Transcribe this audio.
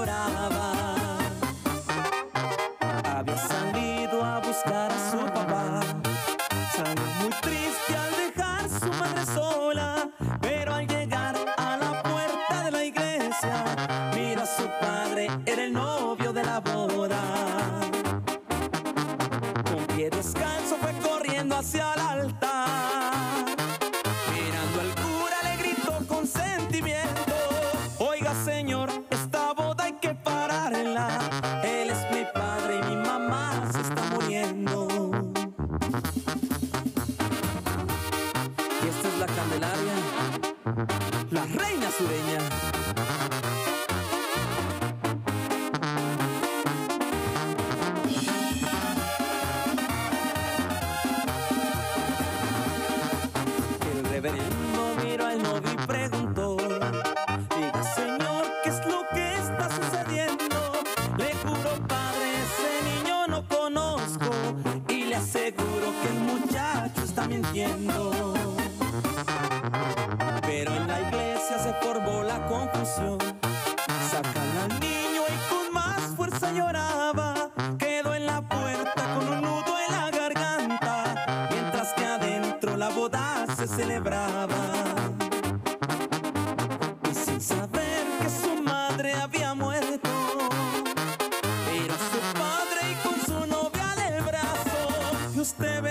lloraba. Había salido a buscar a su papá. Salió muy triste al dejar su madre sola, pero al llegar a la puerta de la iglesia, mira a su padre, era el novio de la boda. Con pie descalzo fue corriendo hacia el altar. Mirando al cura le gritó con sentimiento: oiga señor, esta boda hay que pararla. Él es mi padre y mi mamá se está muriendo. Y esta es la Candelaria, la reina sureña. El reverendo miró al novio y preguntó: diga señor, ¿qué es lo que está sucediendo? Le juro padre, ese niño no conozco, y le aseguro que el muchacho está mintiendo. Pero en la iglesia se formó la confusión. Sacan al niño y con más fuerza lloraba. Quedó en la puerta con un nudo en la garganta, mientras que adentro la boda se celebraba. Y sin saber que su madre había muerto, miró a su padre y con su novia del brazo: y usted